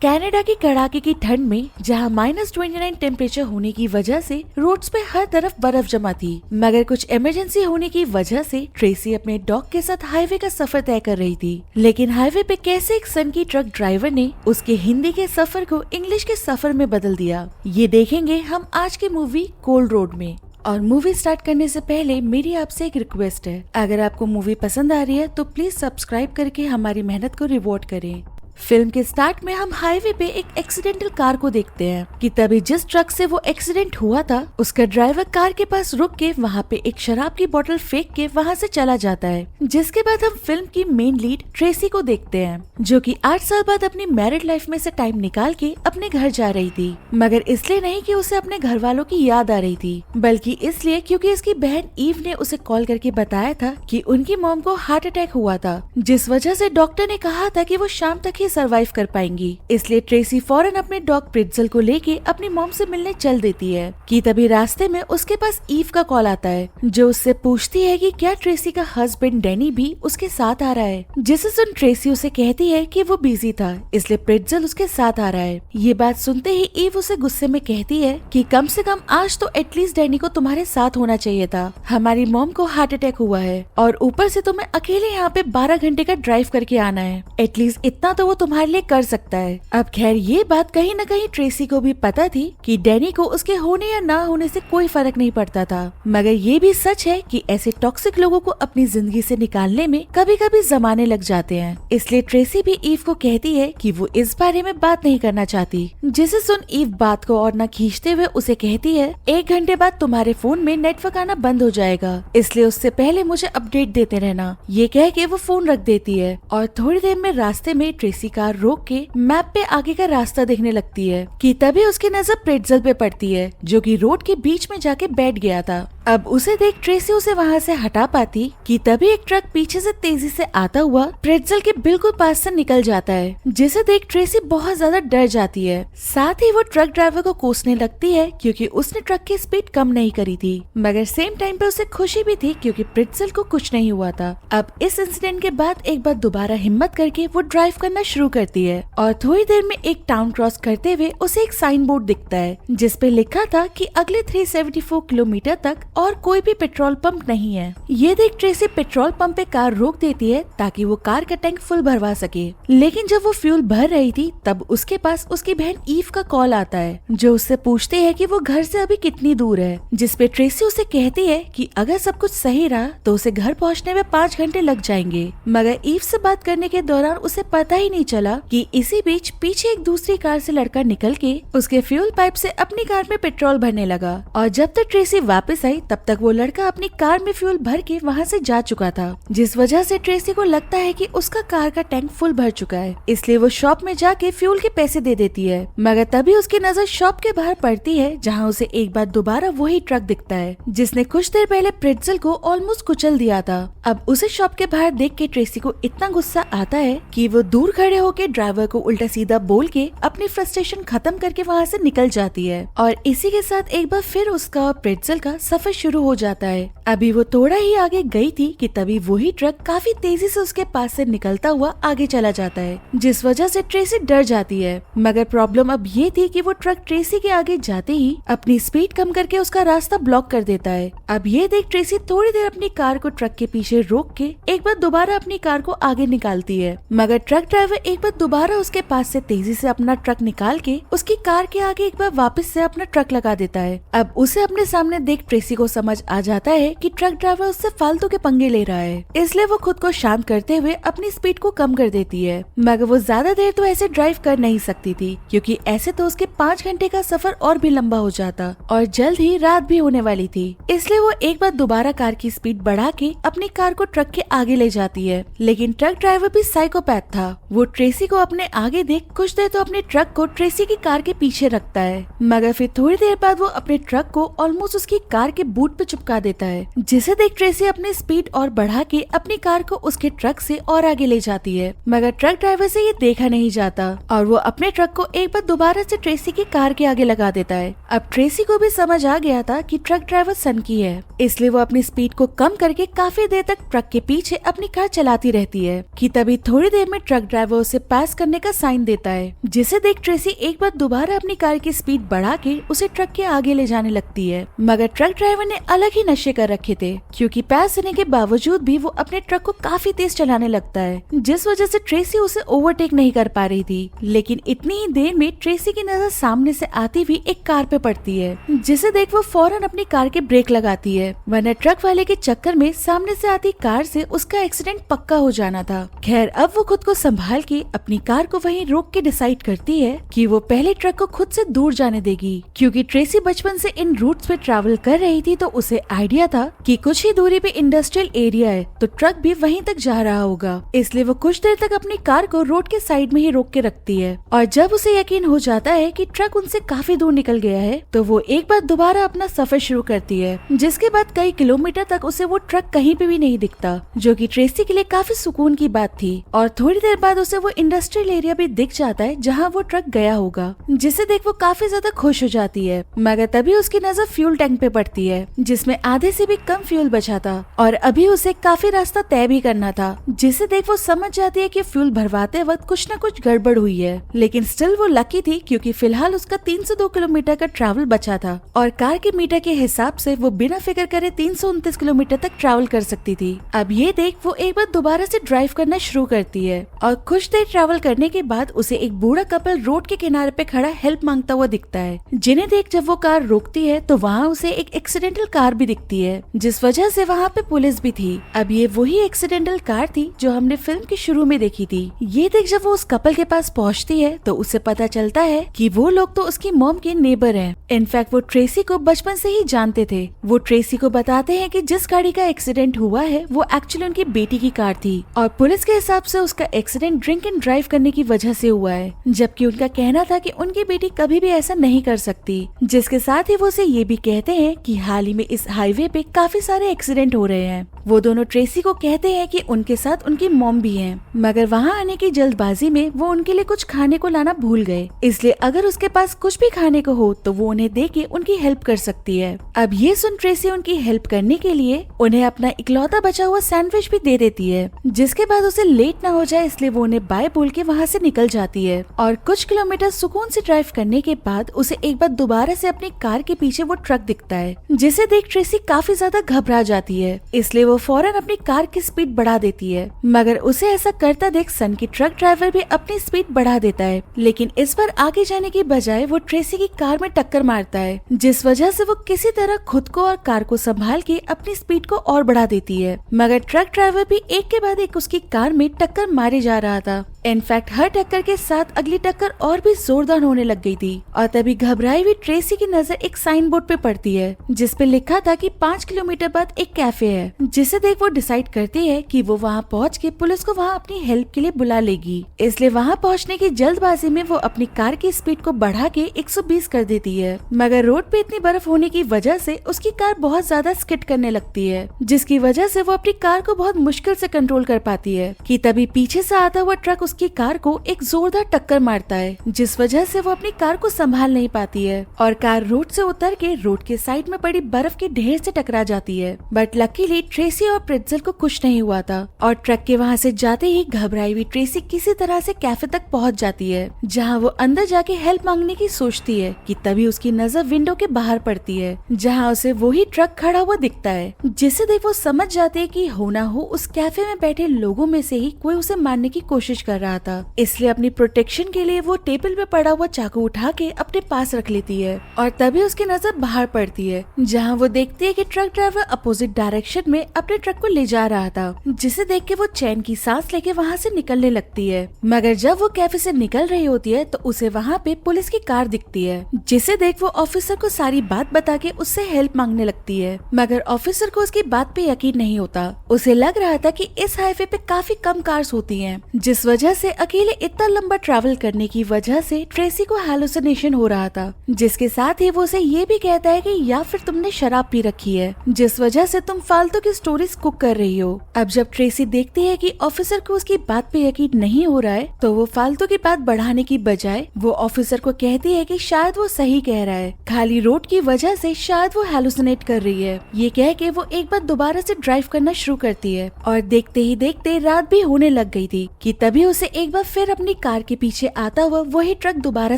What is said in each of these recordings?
Canada की कड़ाके की ठंड में जहां -29 टेम्परेचर होने की वजह से रोड्स पे हर तरफ बर्फ जमा थी, मगर कुछ इमरजेंसी होने की वजह से ट्रेसी अपने डॉग के साथ हाईवे का सफर तय कर रही थी। लेकिन हाईवे पे कैसे एक सन की ट्रक ड्राइवर ने उसके हिंदी के सफर को इंग्लिश के सफर में बदल दिया, ये देखेंगे हम आज की मूवी कोल्ड रोड में। और मूवी स्टार्ट करने से पहले मेरी आपसे एक रिक्वेस्ट है, अगर आपको मूवी पसंद आ रही है तो प्लीज सब्सक्राइब करके हमारी मेहनत को रिवॉर्ड करें। फिल्म के स्टार्ट में हम हाईवे पे एक एक्सीडेंटल कार को देखते हैं कि तभी जिस ट्रक से वो एक्सीडेंट हुआ था उसका ड्राइवर कार के पास रुक के वहाँ पे एक शराब की बोतल फेंक के वहाँ से चला जाता है। जिसके बाद हम फिल्म की मेन लीड ट्रेसी को देखते हैं, जो कि 8 साल बाद अपनी मैरिड लाइफ में से टाइम निकाल के अपने घर जा रही थी, मगर इसलिए नहीं कि उसे अपने घर वालों की याद आ रही थी, बल्कि इसलिए क्योंकि उसकी बहन ईव ने उसे कॉल करके बताया था कि उनकी मॉम को हार्ट अटैक हुआ था, जिस वजह से डॉक्टर ने कहा था कि वो शाम तक सरवाइव कर पाएंगी। इसलिए ट्रेसी फौरन अपने डॉग प्रिट्जल को लेके अपनी मॉम से मिलने चल देती है कि तभी रास्ते में उसके पास ईव का कॉल आता है, जो उससे पूछती है कि क्या ट्रेसी का हस्बैंड डैनी भी उसके साथ आ रहा है। जिसे सुन ट्रेसी उसे कहती है कि वो बिजी था, इसलिए प्रिट्जल उसके साथ आ रहा है। ये बात सुनते ही ईव उसे गुस्से में कहती है कि कम से कम आज तो एटलीस्ट डैनी को तुम्हारे साथ होना चाहिए था, हमारी मॉम को हार्ट अटैक हुआ है और ऊपर से तुम्हें अकेले यहाँ पे 12 घंटे का ड्राइव करके आना है, एटलीस्ट इतना तो वो तुम्हारे लिए कर सकता है। अब खैर ये बात कहीं न कहीं ट्रेसी को भी पता थी कि डैनी को उसके होने या ना होने से कोई फर्क नहीं पड़ता था, मगर ये भी सच है कि ऐसे टॉक्सिक लोगों को अपनी जिंदगी से निकालने में कभी कभी जमाने लग जाते हैं। इसलिए ट्रेसी भी ईव को कहती है कि वो इस बारे में बात नहीं करना चाहती। जिसे सुन ईव बात को और न खींचते हुए उसे कहती है 1 घंटे बाद तुम्हारे फोन में नेटवर्क आना बंद हो जाएगा, इसलिए उससे पहले मुझे अपडेट देते रहना। ये कह के वो फोन रख देती है और थोड़ी देर में रास्ते में ट्रेसी कार रोक के मैप पे आगे का रास्ता देखने लगती है कि तभी उसकी नजर प्रिट्जल पे पड़ती है, जो कि रोड के बीच में जाके बैठ गया था। अब उसे देख ट्रेसी उसे वहाँ से हटा पाती कि तभी एक ट्रक पीछे से तेजी से आता हुआ प्रिट्जल के बिल्कुल पास से निकल जाता है, जिसे देख ट्रेसी बहुत ज्यादा डर जाती है। साथ ही वो ट्रक ड्राइवर को कोसने लगती है क्योंकि उसने ट्रक की स्पीड कम नहीं करी थी, मगर सेम टाइम पे उसे खुशी भी थी क्योंकि प्रिट्जल को कुछ नहीं हुआ था। अब इस इंसिडेंट के बाद एक बार दोबारा हिम्मत करके वो ड्राइव करना शुरू करती है और थोड़ी देर में एक टाउन क्रॉस करते हुए उसे एक साइन बोर्ड दिखता है जिसपे लिखा था कि अगले 374 किलोमीटर तक और कोई भी पेट्रोल पंप नहीं है। ये देख ट्रेसी पेट्रोल पंप पे कार रोक देती है ताकि वो कार का टैंक फुल भरवा सके, लेकिन जब वो फ्यूल भर रही थी तब उसके पास उसकी बहन ईव का कॉल आता है, जो उससे पूछती है कि वो घर से अभी कितनी दूर है। जिसपे ट्रेसी उसे कहती है कि अगर सब कुछ सही रहा तो उसे घर पहुँचने में 5 घंटे लग जाएंगे, मगर ईव से बात करने के दौरान उसे पता ही नहीं चला कि इसी बीच पीछे एक दूसरी कार से लड़का निकल के उसके फ्यूल पाइप से अपनी कार में पेट्रोल भरने लगा और जब तक ट्रेसी वापस आई तब तक वो लड़का अपनी कार में फ्यूल भर के वहाँ से जा चुका था, जिस वजह से ट्रेसी को लगता है कि उसका कार का टैंक फुल भर चुका है। इसलिए वो शॉप में जाके फ्यूल के पैसे दे देती है, मगर तभी उसकी नजर शॉप के बाहर पड़ती है जहाँ उसे एक बार दोबारा वही ट्रक दिखता है जिसने कुछ देर पहले प्रिट्जल को ऑलमोस्ट कुचल दिया था। अब उसे शॉप के बाहर देख के ट्रेसी को इतना गुस्सा आता है कि वो दूर खड़े होके ड्राइवर को उल्टा सीधा बोल के अपनी फ्रस्ट्रेशन खत्म करके वहाँ से निकल जाती है और इसी के साथ एक बार फिर उसका और प्रिट्जल का सफर शुरू हो जाता है। अभी वो थोड़ा ही आगे गई थी कि तभी वही ट्रक काफी तेजी से उसके पास से निकलता हुआ आगे चला जाता है, जिस वजह से ट्रेसी डर जाती है। मगर प्रॉब्लम अब ये थी कि वो ट्रक ट्रेसी के आगे जाते ही अपनी स्पीड कम करके उसका रास्ता ब्लॉक कर देता है। अब ये देख ट्रेसी थोड़ी देर अपनी कार को ट्रक के पीछे रोक के एक बार दोबारा अपनी कार को आगे निकालती है, मगर ट्रक ड्राइवर एक बार दोबारा उसके पास से तेजी से अपना ट्रक निकाल के उसकी कार के आगे एक बार वापस से अपना ट्रक लगा देता है। अब उसे अपने सामने देख ट्रेसी को समझ आ जाता है कि ट्रक ड्राइवर उससे फालतू के पंगे ले रहा है, इसलिए वो खुद को शांत करते हुए अपनी स्पीड को कम कर देती है। मगर वो ज्यादा देर तो ऐसे ड्राइव कर नहीं सकती थी क्योंकि ऐसे तो उसके 5 घंटे का सफर और भी लंबा हो जाता और जल्द ही रात भी होने वाली थी। इसलिए वो एक बार दोबारा कार की स्पीड बढ़ा के अपनी कार को ट्रक के आगे ले जाती है, लेकिन ट्रक ड्राइवर भी साइकोपैथ था। वो ट्रेसी को अपने आगे देख कुछ देर तो अपने ट्रक को ट्रेसी की कार के पीछे रखता है, मगर फिर थोड़ी देर बाद वो अपने ट्रक को ऑलमोस्ट उसकी कार के बूट पे चिपका देता है। जिसे देख ट्रेसी अपनी स्पीड और बढ़ा के अपनी कार को उसके ट्रक से और आगे ले जाती है, मगर ट्रक ड्राइवर से ये देखा नहीं जाता और वो अपने ट्रक को एक बार दोबारा से ट्रेसी की कार के आगे लगा देता है। अब ट्रेसी को भी समझ आ गया था कि ट्रक ड्राइवर सन की है, इसलिए वो अपनी स्पीड को कम करके काफी देर तक ट्रक के पीछे अपनी कार चलाती रहती है कि तभी थोड़ी देर में ट्रक ड्राइवर उसे पास करने का साइन देता है, जिसे देख ट्रेसी एक बार दोबारा अपनी कार की स्पीड बढ़ा के उसे ट्रक के आगे ले जाने लगती है। मगर ट्रक ड्राइवर ने अलग ही नशे कर रखे थे, क्योंकि पास होने के बावजूद भी वो अपने ट्रक को काफी तेज चलाने लगता है, जिस वजह से ट्रेसी उसे ओवरटेक नहीं कर पा रही थी। लेकिन इतनी ही देर में ट्रेसी की नजर सामने से आती हुई एक कार पे पड़ती है, जिसे देख वो फौरन अपनी कार के ब्रेक लगाती है, वरना ट्रक वाले के चक्कर में सामने से आती कार से उसका एक्सीडेंट पक्का हो जाना था। खैर अब वो खुद को संभाल के अपनी कार को वहीं रोक के डिसाइड करती है कि वो पहले ट्रक को खुद से दूर जाने देगी, क्योंकि ट्रेसी बचपन से इन रूट्स पे ट्रैवल कर रही थी, तो उसे आइडिया था कि कुछ ही दूरी पे इंडस्ट्रियल एरिया है तो ट्रक भी वहीं तक जा रहा होगा। इसलिए वो कुछ देर तक अपनी कार को रोड के साइड में ही रोक के रखती है, और जब उसे यकीन हो जाता है कि ट्रक उनसे काफी दूर निकल गया है, तो वो एक बार दोबारा अपना सफर शुरू करती है, जिसके बाद कई किलोमीटर तक उसे वो ट्रक कहीं पे भी नहीं दिखता, जो कि ट्रेसी के लिए काफी सुकून की बात थी। और थोड़ी देर बाद उसे वो इंडस्ट्रियल एरिया भी दिख जाता है जहाँ वो ट्रक गया होगा, जिसे देख वो काफी ज्यादा खुश हो जाती है। मगर तभी उसकी नजर फ्यूल टैंक पे पड़ती है, जिसमें आधे से भी कम फ्यूल बचा था और अभी उसे काफी रास्ता तय भी करना था, जिसे देख वो समझ जाती है कि फ्यूल भरवाते वक्त कुछ न कुछ गड़बड़ हुई है। लेकिन स्टिल वो लकी थी, क्योंकि फिलहाल उसका 302 किलोमीटर का ट्रैवल बचा था और कार के मीटर के हिसाब से वो बिना फिक्र करे 329 किलोमीटर तक ट्रैवल कर सकती थी। अब ये देख वो एक बार दोबारा से ड्राइव करना शुरू करती है, और कुछ देर ट्रैवल करने के बाद उसे एक बूढ़ा कपल रोड के किनारे पे खड़ा हेल्प मांगता हुआ दिखता है, जिन्हें देख जब वो कार रोकती है तो वहाँ उसे एक एक्सीडेंटल कार भी दिखती है, जिस वजह से वहाँ पे पुलिस भी थी। अब ये वही एक्सीडेंटल कार थी जो हमने फिल्म के शुरू में देखी थी। ये देख जब वो उस कपल के पास पहुँचती है तो उसे पता चलता है कि वो लोग तो उसकी मॉम के नेबर हैं। इनफैक्ट वो ट्रेसी को बचपन से ही जानते थे। वो ट्रेसी को बताते हैं कि जिस गाड़ी का एक्सीडेंट हुआ है वो एक्चुअली उनकी बेटी की कार थी, और पुलिस के हिसाब से उसका एक्सीडेंट ड्रिंक एंड ड्राइव करने की वजह से हुआ है, जबकि उनका कहना था कि उनकी बेटी कभी भी ऐसा नहीं कर सकती। जिसके साथ ही वो उसे ये भी कहते हैं कि हाल ही में इस हाईवे पे काफी सारे एक्सीडेंट हो रहे हैं। वो दोनों ट्रेसी को कहते हैं कि उनके साथ उनकी मॉम भी है, मगर वहाँ आने की जल्दबाजी में वो उनके लिए कुछ खाने को लाना भूल गए, इसलिए अगर उसके पास कुछ भी खाने को हो तो वो उन्हें दे के उनकी हेल्प कर सकती है। अब ये सुन ट्रेसी उनकी हेल्प करने के लिए उन्हें अपना इकलौता बचा हुआ सैंडविच भी दे देती है, जिसके बाद उसे लेट ना हो जाए इसलिए वो उन्हें बाय बोल के वहाँ से निकल जाती है। और कुछ किलोमीटर सुकून से ड्राइव करने के बाद उसे एक बार दोबारा से अपनी कार के पीछे वो ट्रक दिखता है, जिसे देख ट्रेसी काफी ज्यादा घबरा जाती है, इसलिए वो फौरन अपनी कार की स्पीड बढ़ा देती है। मगर उसे ऐसा करता देख सन की ट्रक ड्राइवर भी अपनी स्पीड बढ़ा देता है, लेकिन इस बार आगे जाने की बजाय वो ट्रेसी की कार में टक्कर मारता है, जिस वजह से वो किसी तरह खुद को और कार को संभाल के अपनी स्पीड को और बढ़ा देती है। मगर ट्रक ड्राइवर भी एक के बाद एक उसकी कार में टक्कर मारे जा रहा था। इनफैक्ट हर टक्कर के साथ अगली टक्कर और भी जोरदार होने लग गई थी, और तभी घबराई हुई ट्रेसी की नजर एक साइन बोर्ड पे पड़ती है, जिसपे लिखा था कि 5 किलोमीटर बाद एक कैफे है, जिसे देख वो डिसाइड करती है कि वो वहाँ पहुँच के पुलिस को वहाँ अपनी हेल्प के लिए बुला लेगी। इसलिए वहाँ पहुँचने की जल्दबाजी में वो अपनी कार की स्पीड को बढ़ा के 120 कर देती है, मगर रोड पे इतनी बर्फ होने की वजह से उसकी कार बहुत ज्यादा स्किड करने लगती है, जिसकी वजह से वो अपनी कार को बहुत मुश्किल से कंट्रोल कर पाती है कि तभी पीछे से आता हुआ ट्रक उसकी कार को एक जोरदार टक्कर मारता है, जिस वजह से वो अपनी कार को संभाल नहीं पाती है और कार रोड से उतर के रोड के साइड में पड़ी बर्फ के ढेर से टकरा जाती है। बट लकीली ट्रेसी और प्रेट्ज़ल को कुछ नहीं हुआ था, और ट्रक के वहाँ से जाते ही घबराई हुई ट्रेसी किसी तरह से कैफे तक पहुँच जाती है, जहाँ वो अंदर जाके हेल्प मांगने की सोचती है कि तभी उसकी नजर विंडो के बाहर पड़ती है, जहाँ उसे वही ट्रक खड़ा हुआ दिखता है, जिससे देख वो समझ जाते है कि हो ना हो उस कैफे में बैठे लोगों में से ही कोई उसे मारने की कोशिश कर रहा था। इसलिए अपनी प्रोटेक्शन के लिए वो टेबल पे पड़ा हुआ चाकू उठा के अपने पास रख लेती है, और तभी उसकी नजर बाहर पड़ती है, जहाँ वो देखती है कि ट्रक ड्राइवर अपोजिट डायरेक्शन में अपने ट्रक को ले जा रहा था, जिसे देख के वो चैन की सांस लेके वहाँ से निकलने लगती है। मगर जब वो कैफे से निकल रही होती है तो उसे वहाँ पे पुलिस की कार दिखती है, जिसे देख वो ऑफिसर को सारी बात बता के उससे हेल्प मांगने लगती है। मगर ऑफिसर को उसकी बात पे यकीन नहीं होता। उसे लग रहा था कि इस हाईवे पे काफी कम कार्स होती हैं, जिस वजह से अकेले इतना लंबा ट्रैवल करने की वजह से ट्रेसी को हैलुसिनेशन हो रहा था, जिसके साथ ही वो उसे ये भी कहता है कि या फिर तुमने शराब पी रखी है, जिस वजह से तुम फालतू की स्टोरीज कुक कर रही हो। अब जब ट्रेसी देखती है कि ऑफिसर को उसकी बात पे यकीन नहीं हो रहा है, तो वो फालतू की बात बढ़ाने की बजाय वो ऑफिसर को कहती है कि शायद वो सही कह रहा है, खाली रोड की वजह से शायद वो हैलुसिनेट कर रही है। ये कह के वो एक बार दोबारा से ड्राइव करना शुरू करती है और देखते ही देखते रात भी होने लग गई थी कि तभी उसे एक बार फिर अपनी कार के पीछे आता हुआ वही ट्रक दोबारा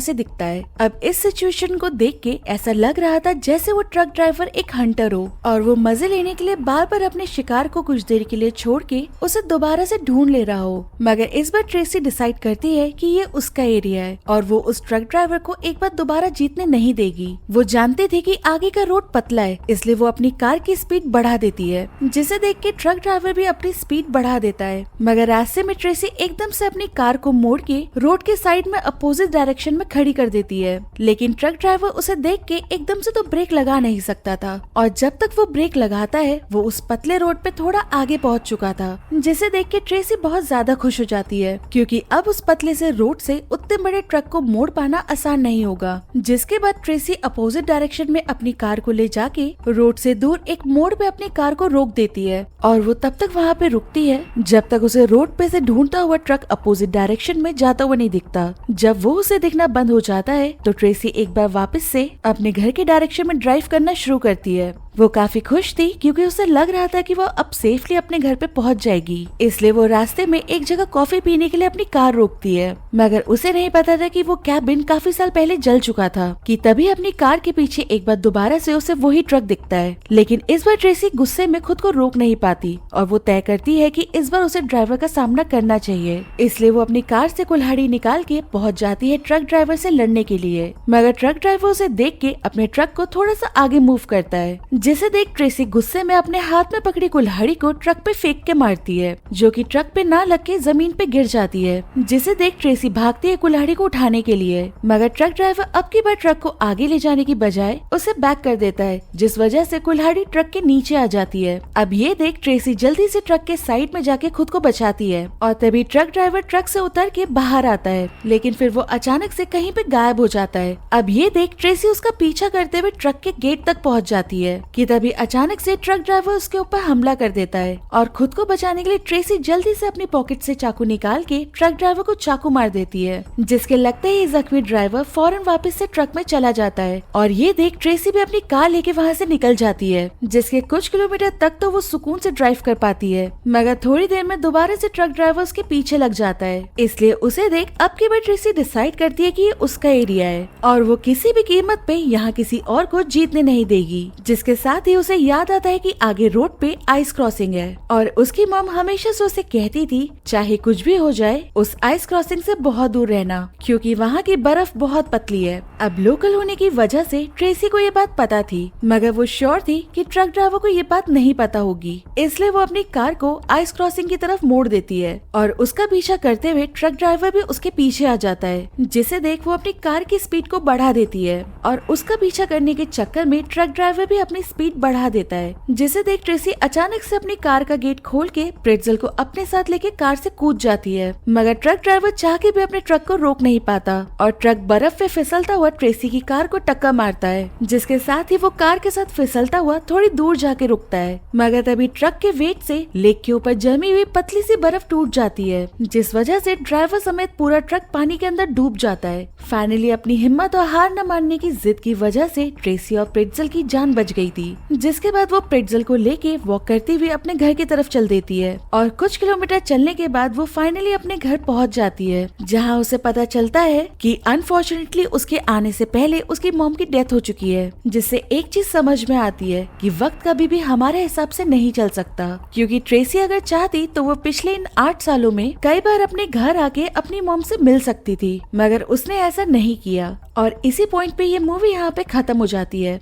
से दिखता है। अब इस सिचुएशन को देख के ऐसा लग रहा था जैसे वो ट्रक ड्राइवर एक हंटर हो और वो मजे लेने के लिए बार बार अपने शिकार को कुछ देर के लिए छोड़ के उसे दोबारा से ढूंढ ले रहा हो। मगर इस बार ट्रेसी डिसाइड करती है कि ये उसका एरिया है और वो उस ट्रक ड्राइवर को एक बार दोबारा जीतने नहीं देगी। वो जानती थी कि आगे का रोड पतला है, इसलिए वो अपनी कार की स्पीड बढ़ा देती है, जिसे देख के ट्रक ड्राइवर भी अपनी स्पीड बढ़ा देता है। मगर रास्ते में ट्रेसी एकदम से अपनी कार को मोड़ के रोड के साइड में अपोजिट डायरेक्शन में खड़ी कर देती है, लेकिन ट्रक ड्राइवर उसे देख के एकदम से तो ब्रेक लगा नहीं सकता था और जब तक वो ब्रेक लगाता है वो उस पतले रोड पे थोड़ा आगे पहुंच चुका था, जिसे देख के ट्रेसी बहुत ज्यादा खुश हो जाती है क्योंकि अब उस पतले से रोड से उतने बड़े ट्रक को मोड़ पाना आसान नहीं होगा। जिसके बाद ट्रेसी अपोजिट डायरेक्शन में अपनी कार को ले जाके रोड से दूर एक मोड़ पे अपनी कार को रोक देती है और वो तब तक वहाँ पे रुकती है जब तक उसे रोड पे से ढूंढता हुआ ट्रक अपोजिट डायरेक्शन में जाता हुआ नहीं दिखता। जब वो उसे दिखना बंद हो जाता है तो ट्रेसी एक बार वापस से अपने घर के डायरेक्शन में ड्राइव करना शुरू करती है। वो काफी खुश थी क्योंकि उसे लग रहा था कि वो अब सेफली अपने घर पे पहुंच जाएगी, इसलिए वो रास्ते में एक जगह कॉफी पीने के लिए अपनी कार रोकती है। मगर उसे नहीं पता था कि वो कैबिन काफी साल पहले जल चुका था कि तभी अपनी कार के पीछे एक बार दोबारा से उसे वही ट्रक दिखता है। लेकिन इस बार ट्रेसी गुस्से में खुद को रोक नहीं पाती और वो तय करती है कि इस बार उसे ड्राइवर का सामना करना चाहिए, इसलिए वो अपनी कार से कुल्हाड़ी निकाल के पहुँच जाती है ट्रक ड्राइवर से लड़ने के लिए। मगर ट्रक ड्राइवर उसे देख के अपने ट्रक को थोड़ा सा आगे मूव करता है, जिसे देख ट्रेसी गुस्से में अपने हाथ में पकड़ी कुल्हाड़ी को ट्रक पे फेंक के मारती है, जो कि ट्रक पे ना लग के जमीन पे गिर जाती है, जिसे देख ट्रेसी भागती है कुल्हाड़ी को उठाने के लिए। मगर ट्रक ड्राइवर अब की बार ट्रक को आगे ले जाने की बजाय उसे बैक कर देता है, जिस वजह से कुल्हाड़ी ट्रक के नीचे आ जाती है। अब ये देख ट्रेसी जल्दी से ट्रक के साइड में जाके खुद को बचाती है और तभी ट्रक ड्राइवर ट्रक से उतर के बाहर आता है, लेकिन फिर वो अचानक से कहीं पे गायब हो जाता है। अब ये देख ट्रेसी उसका पीछा करते हुए ट्रक के गेट तक पहुंच जाती है कि तभी अचानक से ट्रक ड्राइवर उसके ऊपर हमला कर देता है और खुद को बचाने के लिए ट्रेसी जल्दी से अपनी पॉकेट से चाकू निकाल के ट्रक ड्राइवर को चाकू मार देती है, जिसके लगते ही जख्मी ड्राइवर फौरन वापस से ट्रक में चला जाता है और ये देख ट्रेसी भी अपनी कार लेके वहाँ से निकल जाती है, जिसके कुछ किलोमीटर तक तो वो सुकून से ड्राइव कर पाती है। मगर थोड़ी देर में दोबारा से ट्रक ड्राइवर उसके पीछे लग जाता है, इसलिए उसे देख अब की बार ट्रेसी डिसाइड करती है कि ये उसका एरिया है और वो किसी भी कीमत पे यहाँ किसी और को जीतने नहीं देगी। जिसके साथ ही उसे याद आता है कि आगे रोड पे आइस क्रॉसिंग है और उसकी मॉम हमेशा से उसे कहती थी चाहे कुछ भी हो जाए उस आइस क्रॉसिंग से बहुत दूर रहना क्योंकि वहाँ की बर्फ बहुत पतली है। अब लोकल होने की वजह से ट्रेसी को ये बात पता थी, मगर वो श्योर थी कि ट्रक ड्राइवर को ये बात नहीं पता होगी, इसलिए वो अपनी कार को आइस क्रॉसिंग की तरफ मोड़ देती है और उसका पीछा करते हुए ट्रक ड्राइवर भी उसके पीछे आ जाता है, जिसे देख वो अपनी कार की स्पीड को बढ़ा देती है और उसका पीछा करने के चक्कर में ट्रक ड्राइवर भी अपनी स्पीड बढ़ा देता है, जिसे देख ट्रेसी अचानक से अपनी कार का गेट खोल के प्रेट्ज़ल को अपने साथ लेके कार से कूद जाती है। मगर ट्रक ड्राइवर चाह के भी अपने ट्रक को रोक नहीं पाता और ट्रक बर्फ पे फिसलता हुआ ट्रेसी की कार को टक्कर मारता है, जिसके साथ ही वो कार के साथ फिसलता हुआ थोड़ी दूर जाके रुकता है। मगर तभी ट्रक के वेट से लेक के ऊपर जमी हुई पतली सी बर्फ टूट जाती है, जिस वजह से ड्राइवर समेत पूरा ट्रक पानी के अंदर डूब जाता है। फाइनली अपनी हिम्मत और हार न मानने की जिद की वजह से ट्रेसी और प्रेट्ज़ल की जान बच गई थी, जिसके बाद वो प्रेट्ज़ल को लेके वॉक करती हुई अपने घर की तरफ चल देती है और कुछ किलोमीटर चलने के बाद वो फाइनली अपने घर पहुंच जाती है, जहां उसे पता चलता है कि अनफॉर्चुनेटली उसके आने से पहले उसकी मॉम की डेथ हो चुकी है, जिससे एक चीज समझ में आती है कि वक्त कभी भी हमारे हिसाब से नहीं चल सकता, क्योंकि ट्रेसी अगर चाहती तो वो पिछले इन 8 सालों में कई बार अपने घर आके अपनी मॉम से मिल सकती थी, मगर उसने ऐसा नहीं किया। और इसी पॉइंट पे ये मूवी यहाँ पे खत्म हो जाती है।